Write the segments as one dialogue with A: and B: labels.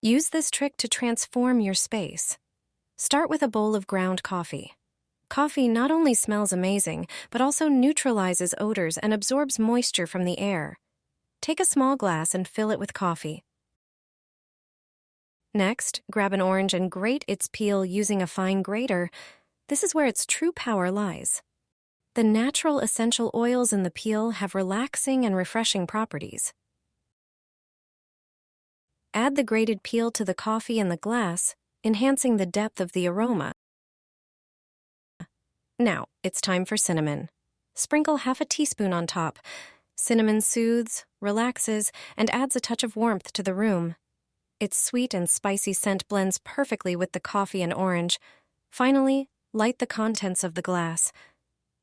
A: Use this trick to transform your space. Start with a bowl of ground coffee. Coffee not only smells amazing, but also neutralizes odors and absorbs moisture from the air. Take a small glass and fill it with coffee. Next, grab an orange and grate its peel using a fine grater. This is where its true power lies. The natural essential oils in the peel have relaxing and refreshing properties. Add the grated peel to the coffee in the glass, enhancing the depth of the aroma. Now, it's time for cinnamon. Sprinkle half a teaspoon on top. Cinnamon soothes, relaxes, and adds a touch of warmth to the room. Its sweet and spicy scent blends perfectly with the coffee and orange. Finally, light the contents of the glass.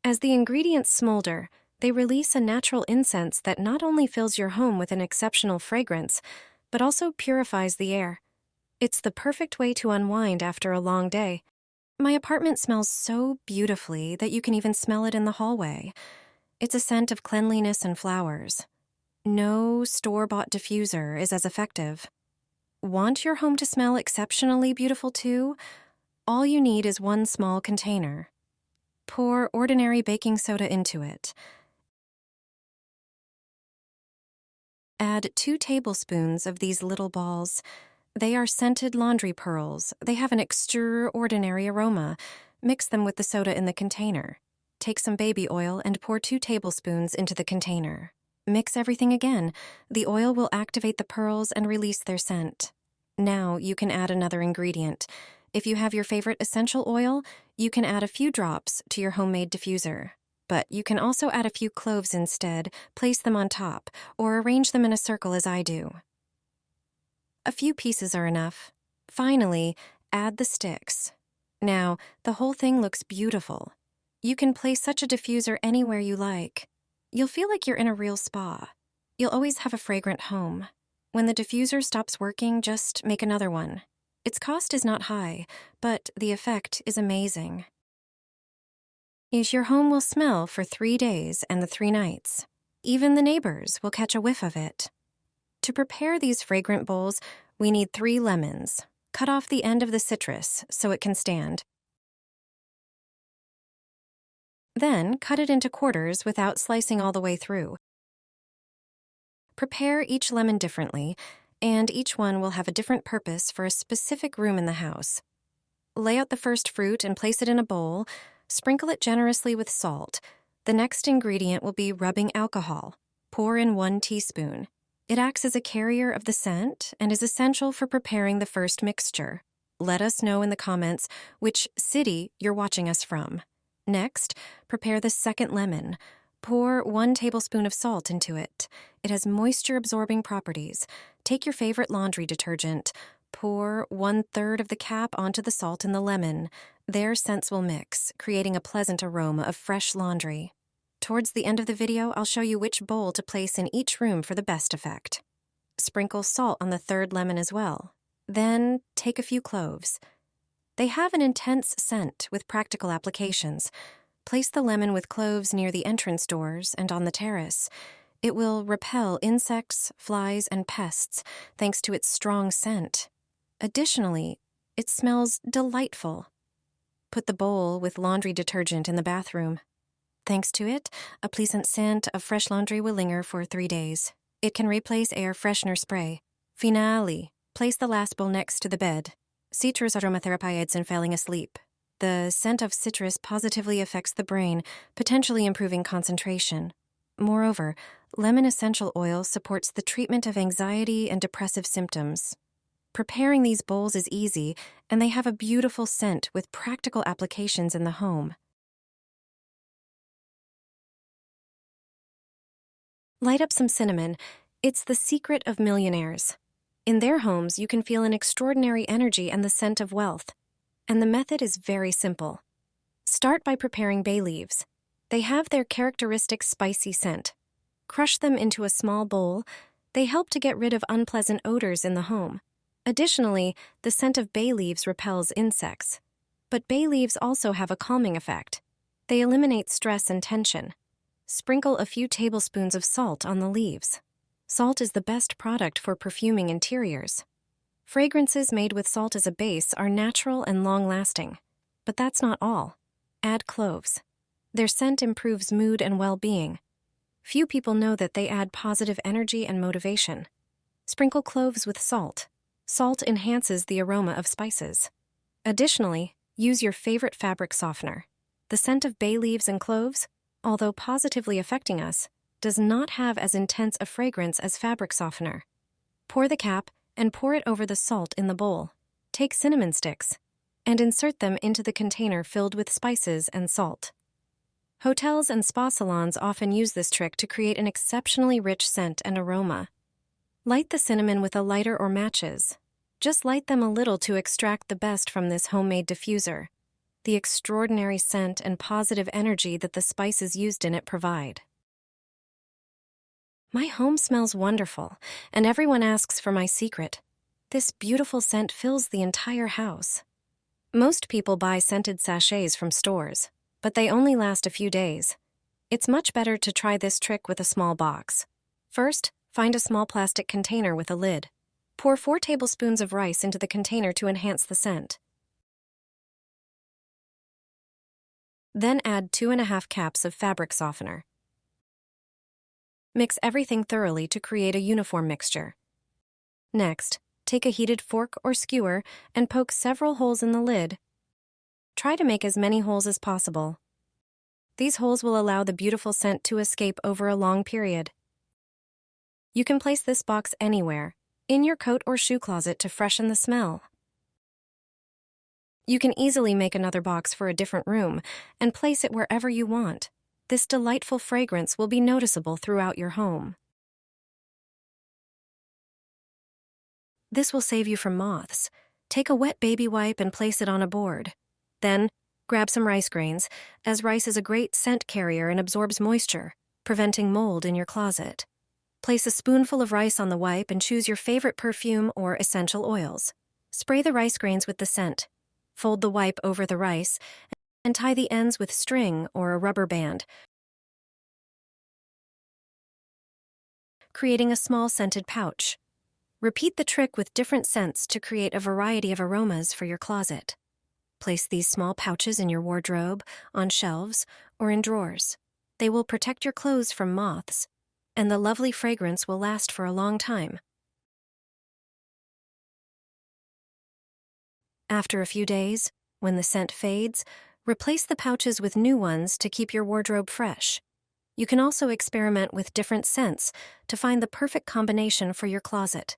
A: As the ingredients smolder, they release a natural incense that not only fills your home with an exceptional fragrance, but also purifies the air. It's the perfect way to unwind after a long day. My apartment smells so beautifully that you can even smell it in the hallway. It's a scent of cleanliness and flowers. No store-bought diffuser is as effective. Want your home to smell exceptionally beautiful too? All you need is one small container. Pour ordinary baking soda into it. Add 2 tablespoons of these little balls. They are scented laundry pearls. They have an extraordinary aroma. Mix them with the soda in the container. Take some baby oil and pour 2 tablespoons into the container. Mix everything again. The oil will activate the pearls and release their scent. Now you can add another ingredient. If you have your favorite essential oil, you can add a few drops to your homemade diffuser. But you can also add a few cloves instead, place them on top, or arrange them in a circle as I do. A few pieces are enough. Finally, add the sticks. Now, the whole thing looks beautiful. You can place such a diffuser anywhere you like. You'll feel like you're in a real spa. You'll always have a fragrant home. When the diffuser stops working, just make another one. Its cost is not high, but the effect is amazing. Your home will smell for 3 days and the 3 nights. Even the neighbors will catch a whiff of it. To prepare these fragrant bowls, we need 3 lemons. Cut off the end of the citrus so it can stand. Then, cut it into quarters without slicing all the way through. Prepare each lemon differently, and each one will have a different purpose for a specific room in the house. Lay out the first fruit and place it in a bowl. Sprinkle it generously with salt. The next ingredient will be rubbing alcohol. Pour in 1 teaspoon. It acts as a carrier of the scent and is essential for preparing the first mixture. Let us know in the comments which city you're watching us from. Next, prepare the second lemon. Pour 1 tablespoon of salt into it. It has moisture-absorbing properties. Take your favorite laundry detergent. Pour 1/3 of the cap onto the salt in the lemon. Their scents will mix, creating a pleasant aroma of fresh laundry. Towards the end of the video, I'll show you which bowl to place in each room for the best effect. Sprinkle salt on the 3rd lemon as well. Then, take a few cloves. They have an intense scent with practical applications. Place the lemon with cloves near the entrance doors and on the terrace. It will repel insects, flies, and pests thanks to its strong scent. Additionally, it smells delightful. Put the bowl with laundry detergent in the bathroom. Thanks to it, a pleasant scent of fresh laundry will linger for 3 days. It can replace air freshener spray. Finale, place the last bowl next to the bed. Citrus aromatherapy aids in falling asleep. The scent of citrus positively affects the brain, potentially improving concentration. Moreover, lemon essential oil supports the treatment of anxiety and depressive symptoms. Preparing these bowls is easy, and they have a beautiful scent with practical applications in the home. Light up some cinnamon. It's the secret of millionaires. In their homes, you can feel an extraordinary energy and the scent of wealth. And the method is very simple. Start by preparing bay leaves. They have their characteristic spicy scent. Crush them into a small bowl. They help to get rid of unpleasant odors in the home. Additionally, the scent of bay leaves repels insects. But bay leaves also have a calming effect. They eliminate stress and tension. Sprinkle a few tablespoons of salt on the leaves. Salt is the best product for perfuming interiors. Fragrances made with salt as a base are natural and long-lasting. But that's not all. Add cloves. Their scent improves mood and well-being. Few people know that they add positive energy and motivation. Sprinkle cloves with salt. Salt enhances the aroma of spices. Additionally, use your favorite fabric softener. The scent of bay leaves and cloves, although positively affecting us, does not have as intense a fragrance as fabric softener. Pour the cap and pour it over the salt in the bowl. Take cinnamon sticks and insert them into the container filled with spices and salt. Hotels and spa salons often use this trick to create an exceptionally rich scent and aroma. Light the cinnamon with a lighter or matches. Just light them a little to extract the best from this homemade diffuser. The extraordinary scent and positive energy that the spices used in it provide. My home smells wonderful, and everyone asks for my secret. This beautiful scent fills the entire house. Most people buy scented sachets from stores, but they only last a few days. It's much better to try this trick with a small box. First, find a small plastic container with a lid. Pour 4 tablespoons of rice into the container to enhance the scent. Then add 2½ caps of fabric softener. Mix everything thoroughly to create a uniform mixture. Next, take a heated fork or skewer and poke several holes in the lid. Try to make as many holes as possible. These holes will allow the beautiful scent to escape over a long period. You can place this box anywhere, in your coat or shoe closet to freshen the smell. You can easily make another box for a different room and place it wherever you want. This delightful fragrance will be noticeable throughout your home. This will save you from moths. Take a wet baby wipe and place it on a board. Then, grab some rice grains, as rice is a great scent carrier and absorbs moisture, preventing mold in your closet. Place a spoonful of rice on the wipe and choose your favorite perfume or essential oils. Spray the rice grains with the scent. Fold the wipe over the rice and tie the ends with string or a rubber band, creating a small scented pouch. Repeat the trick with different scents to create a variety of aromas for your closet. Place these small pouches in your wardrobe, on shelves, or in drawers. They will protect your clothes from moths, and the lovely fragrance will last for a long time. After a few days, when the scent fades, replace the pouches with new ones to keep your wardrobe fresh. You can also experiment with different scents to find the perfect combination for your closet.